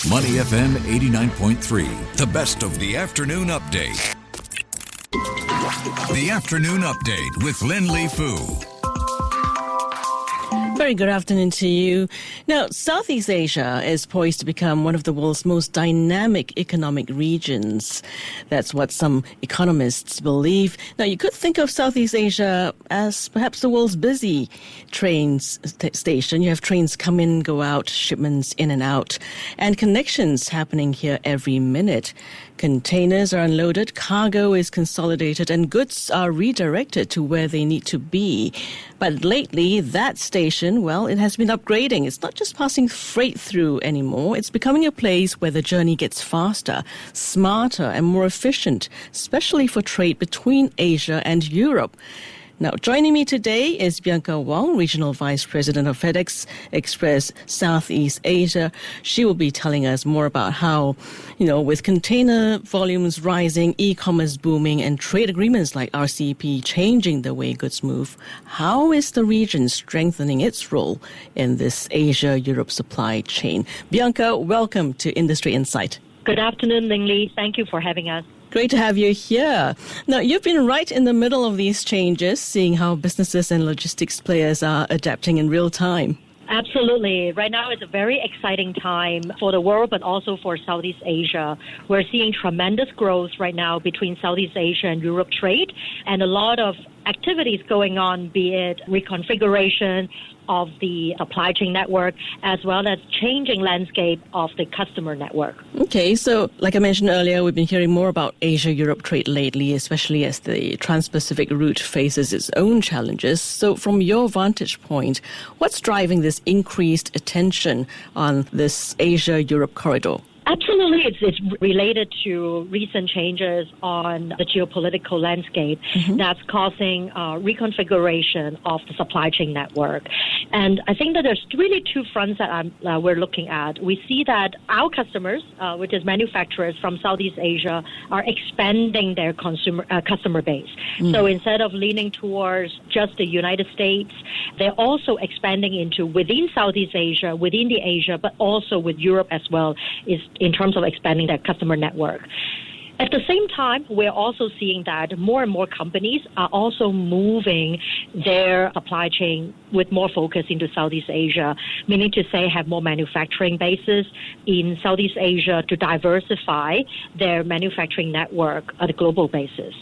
Money FM 89.3, the best of the afternoon update. The afternoon update with Lynlee Fu. Very good afternoon to you. Now, Southeast Asia is poised to become one of the world's most dynamic economic regions. That's what some economists believe. Now, you could think of Southeast Asia as perhaps the world's busy station. You have trains come in, go out, shipments in and out, and connections happening here every minute. Containers are unloaded, cargo is consolidated, and goods are redirected to where they need to be. But lately, that station, well, it has been upgrading. It's not just passing freight through anymore. It's becoming a place where the journey gets faster, smarter, and more efficient, especially for trade between Asia and Europe. Now, joining me today is Bianca Wong, Regional Vice President of FedEx Express Southeast Asia. She will be telling us more about how, with container volumes rising, e-commerce booming, and trade agreements like RCEP changing the way goods move, how is the region strengthening its role in this Asia-Europe supply chain? Bianca, welcome to Industry Insight. Good afternoon, Lynlee. Thank you for having us. Great to have you here. Now, you've been right in the middle of these changes, seeing how businesses and logistics players are adapting in real time. Absolutely. Right now, it's a very exciting time for the world, but also for Southeast Asia. We're seeing tremendous growth right now between Southeast Asia and Europe trade, and a lot of activities going on, be it reconfiguration of the supply chain network, as well as changing landscape of the customer network. Okay, so like I mentioned earlier, we've been hearing more about Asia-Europe trade lately, especially as the Trans-Pacific route faces its own challenges. So from your vantage point, what's driving this increased attention on this Asia-Europe corridor? Absolutely. It's related to recent changes on the geopolitical landscape that's causing reconfiguration of the supply chain network. And I think that there's really two fronts that we're looking at. We see that our customers, which is manufacturers from Southeast Asia, are expanding their customer base. So instead of leaning towards just the United States, they're also expanding into within Southeast Asia, within the Asia, but also with Europe as well, is in terms of expanding their customer network. At the same time, we're also seeing that more and more companies are also moving their supply chain with more focus into Southeast Asia, meaning to say have more manufacturing bases in Southeast Asia to diversify their manufacturing network on a global basis.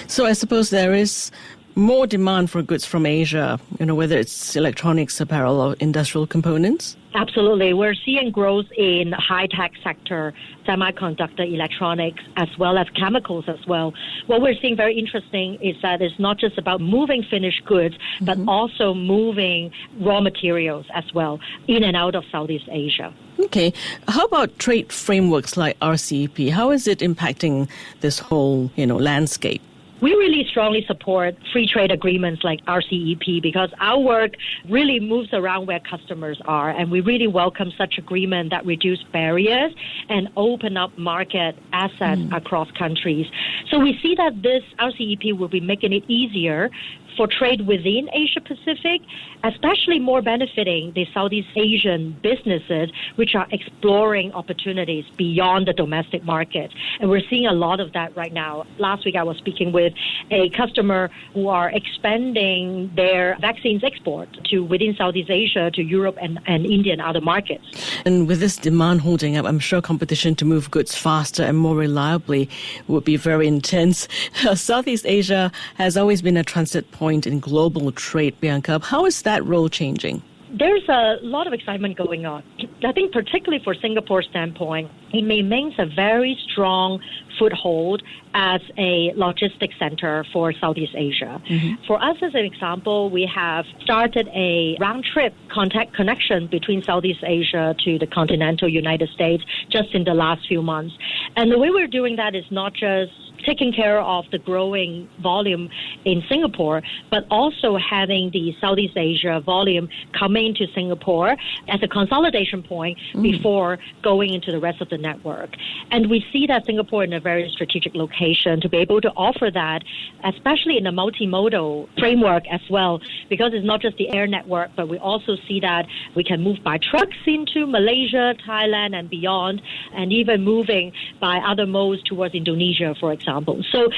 So I suppose there is more demand for goods from Asia, whether it's electronics, apparel, or industrial components? Absolutely. We're seeing growth in the high-tech sector, semiconductor, electronics, as well as chemicals as well. What we're seeing very interesting is that it's not just about moving finished goods, but also moving raw materials as well in and out of Southeast Asia. Okay. How about trade frameworks like RCEP? How is it impacting this whole, landscape? We really strongly support free trade agreements like RCEP because our work really moves around where customers are, and we really welcome such agreement that reduce barriers and open up market access across countries. So we see that this RCEP will be making it easier for trade within Asia Pacific, especially more benefiting the Southeast Asian businesses which are exploring opportunities beyond the domestic market. And we're seeing a lot of that right now. Last week I was speaking with a customer who are expanding their vaccines export to within Southeast Asia to Europe and India and other markets. And with this demand holding up, I'm sure competition to move goods faster and more reliably would be very intense. Southeast Asia has always been a transit point in global trade, Bianca. How is that role changing? There's a lot of excitement going on. I think particularly for Singapore's standpoint, it remains a very strong foothold as a logistics center for Southeast Asia. For us, as an example, we have started a round-trip connection between Southeast Asia to the continental United States just in the last few months. And the way we're doing that is not just taking care of the growing volume in Singapore, but also having the Southeast Asia volume coming to Singapore as a consolidation point before going into the rest of the network. And we see that Singapore in a very strategic location to be able to offer that, especially in a multimodal framework as well, because it's not just the air network, but we also see that we can move by trucks into Malaysia, Thailand, and beyond, and even moving by other modes towards Indonesia, for example. So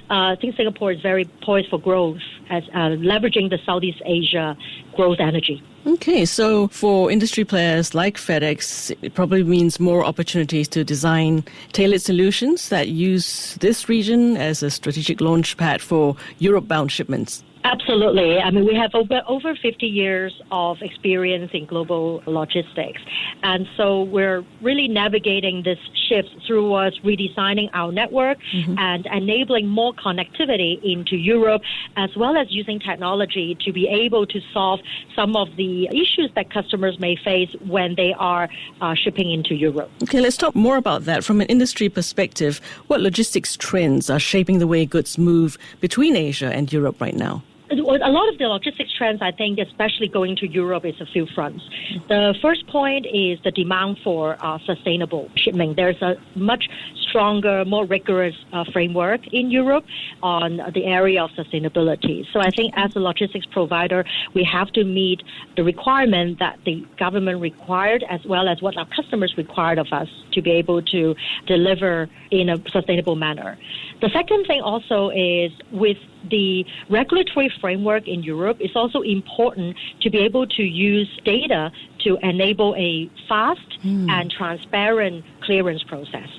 I think Singapore is very poised for growth as leveraging the Southeast Asia growth energy. Okay, so for industry players like FedEx, it probably means more opportunities to design tailored solutions that use this region as a strategic launch pad for Europe-bound shipments. Absolutely. I mean, we have over 50 years of experience in global logistics. And so we're really navigating this shift through us redesigning our network and enabling more connectivity into Europe, as well as using technology to be able to solve some of the issues that customers may face when they are shipping into Europe. Okay, let's talk more about that. From an industry perspective, what logistics trends are shaping the way goods move between Asia and Europe right now? A lot of the logistics trends, I think, especially going to Europe, is a few fronts. The first point is the demand for sustainable shipping. There's a much stronger, more rigorous framework in Europe on the area of sustainability. So I think as a logistics provider, we have to meet the requirement that the government required, as well as what our customers required of us to be able to deliver in a sustainable manner. The second thing also is with the regulatory framework in Europe, it's also important to be able to use data to enable a fast and transparent clearance process.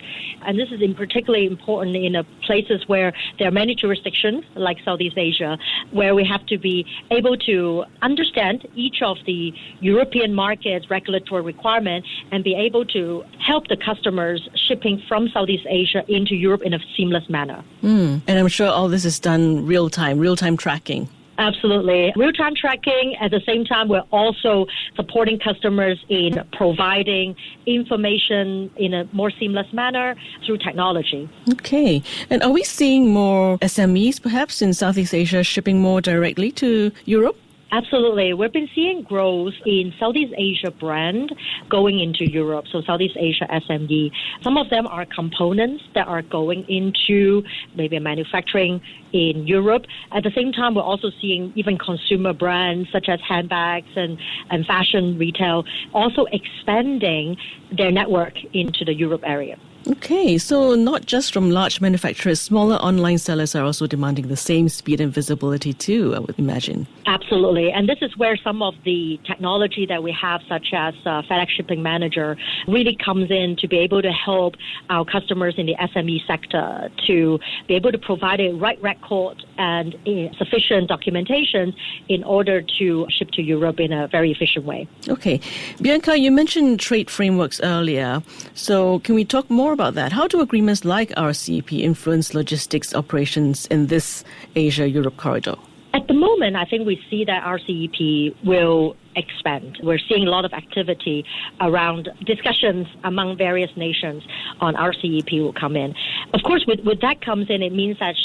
And this is particularly important in places where there are many jurisdictions, like Southeast Asia, where we have to be able to understand each of the European markets' regulatory requirements and be able to help the customers shipping from Southeast Asia into Europe in a seamless manner. And I'm sure all this is done real-time tracking. Absolutely. Real-time tracking. At the same time, we're also supporting customers in providing information in a more seamless manner through technology. Okay. And are we seeing more SMEs, perhaps, in Southeast Asia shipping more directly to Europe? Absolutely. We've been seeing growth in Southeast Asia brand going into Europe, so Southeast Asia SME. Some of them are components that are going into maybe a manufacturing in Europe. At the same time, we're also seeing even consumer brands such as handbags and fashion retail also expanding their network into the Europe area. Okay, so not just from large manufacturers, smaller online sellers are also demanding the same speed and visibility too, I would imagine. Absolutely. And this is where some of the technology that we have, such as FedEx Shipping Manager, really comes in to be able to help our customers in the SME sector to be able to provide a right record and sufficient documentation in order to ship to Europe in a very efficient way. Okay. Bianca, you mentioned trade frameworks earlier. So can we talk more about that? How do agreements like RCEP influence logistics operations in this Asia-Europe corridor? At the moment, I think we see that RCEP will expand. We're seeing a lot of activity around discussions among various nations on RCEP will come in. Of course, with that comes in, it means that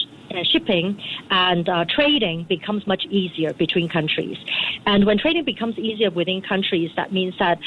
shipping and trading becomes much easier between countries. And when trading becomes easier within countries, that means that,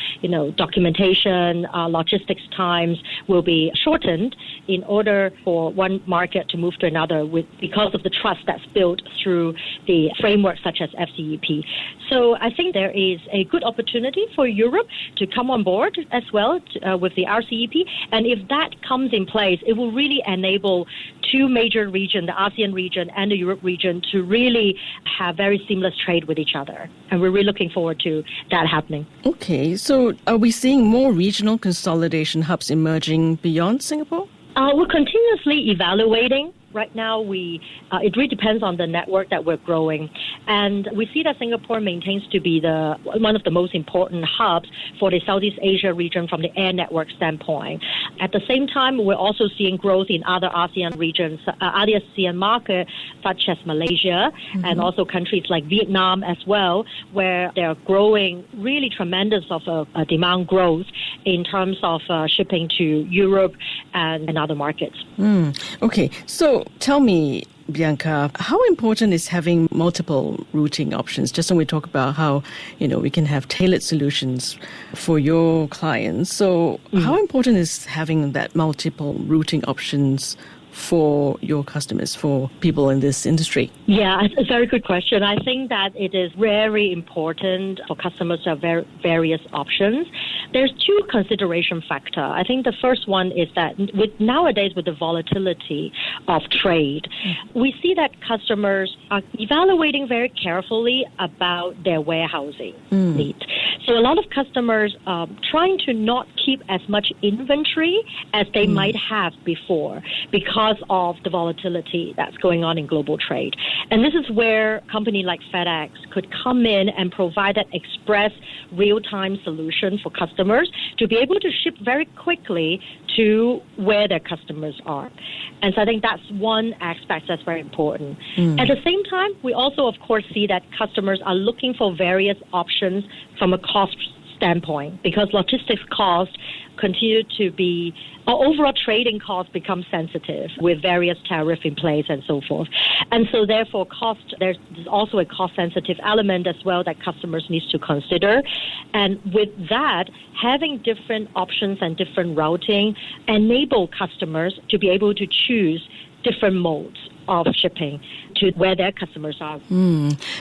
documentation, logistics times will be shortened in order for one market to move to another because of the trust that's built through the framework such as FCEP. So I think there is a good opportunity for Europe to come on board as well with the RCEP. And if that comes in place, it will really enable two major regions, the ASEAN region and the Europe region, to really have very seamless trade with each other. And we're really looking forward to that happening. Okay, so are we seeing more regional consolidation hubs emerging beyond Singapore? We're continuously evaluating. Right now, it really depends on the network that we're growing. And we see that Singapore maintains to be one of the most important hubs for the Southeast Asia region from the air network standpoint. At the same time, we're also seeing growth in other ASEAN regions, other ASEAN markets such as Malaysia and also countries like Vietnam as well, where they're growing really tremendous of a demand growth in terms of shipping to Europe and other markets. Okay, so tell me, Bianca, how important is having multiple routing options? Just when we talk about how, we can have tailored solutions for your clients. So how important is having that multiple routing options for your customers, for people in this industry? Yeah, it's a very good question. I think that it is very important for customers to have various options. There's two consideration factors. I think the first one is that nowadays with the volatility of trade, we see that customers are evaluating very carefully about their warehousing needs. So a lot of customers are trying to not keep as much inventory as they might have before because of the volatility that's going on in global trade. And this is where a company like FedEx could come in and provide that express real-time solution for customers to be able to ship very quickly to where their customers are. And so I think that's one aspect that's very important. At the same time, we also, of course, see that customers are looking for various options from a cost standpoint because logistics costs continue to be, or overall trading costs become sensitive with various tariffs in place and so forth. And so therefore there's also a cost-sensitive element as well that customers need to consider. And with that, having different options and different routing enable customers to be able to choose different modes of shipping to where their customers are.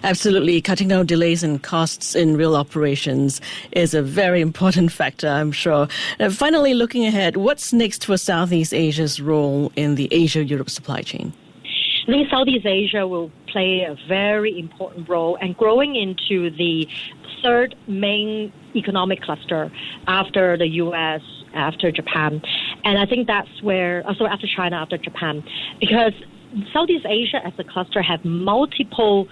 Absolutely. Cutting down delays and costs in real operations is a very important factor, I'm sure. Finally, looking ahead, what's next for Southeast Asia's role in the Asia-Europe supply chain? I think Southeast Asia will play a very important role and growing into the third main economic cluster after the U.S., after Japan. And I think that's where, after China, after Japan, because Southeast Asia as a cluster have multiple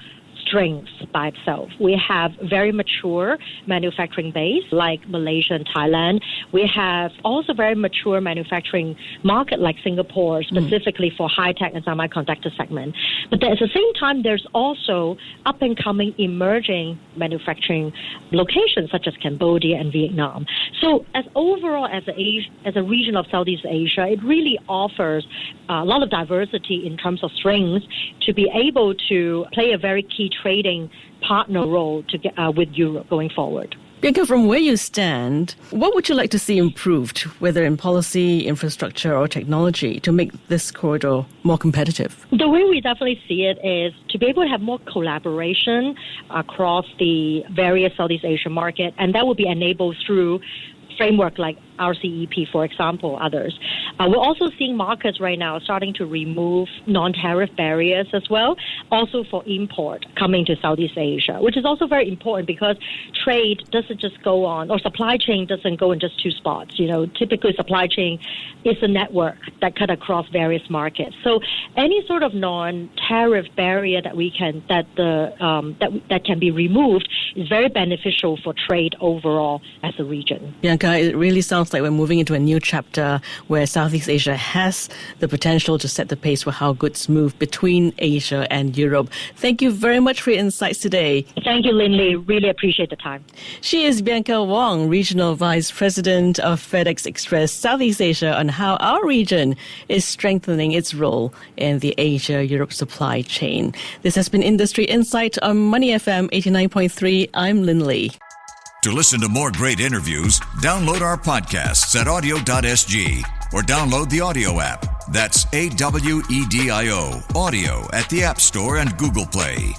strengths by itself. We have very mature manufacturing base like Malaysia and Thailand. We have also very mature manufacturing market like Singapore, specifically for high-tech and semiconductor segment. But at the same time, there's also up-and-coming emerging manufacturing locations such as Cambodia and Vietnam. So as a region of Southeast Asia, it really offers a lot of diversity in terms of strengths to be able to play a very key trading partner role with Europe going forward. Bianca, from where you stand, what would you like to see improved, whether in policy, infrastructure, or technology, to make this corridor more competitive? The way we definitely see it is to be able to have more collaboration across the various Southeast Asian market, and that will be enabled through framework like RCEP, for example, others. We're also seeing markets right now starting to remove non-tariff barriers as well, also for import coming to Southeast Asia, which is also very important because trade doesn't just go on, or supply chain doesn't go in just two spots. Typically supply chain is a network that cut across various markets. So any sort of non-tariff barrier that can be removed is very beneficial for trade overall as a region. Bianca, it really sounds like we're moving into a new chapter where Southeast Asia has the potential to set the pace for how goods move between Asia and Europe. Thank you very much for your insights today. Thank you, Lynlee. Really appreciate the time. She is Bianca Wong, Regional Vice President of FedEx Express Southeast Asia, on how our region is strengthening its role in the Asia-Europe supply chain. This has been Industry Insight on Money FM 89.3. I'm Lynlee. To listen to more great interviews, download our podcasts at audio.sg or download the audio app. That's AWEDIO, audio at the App Store and Google Play.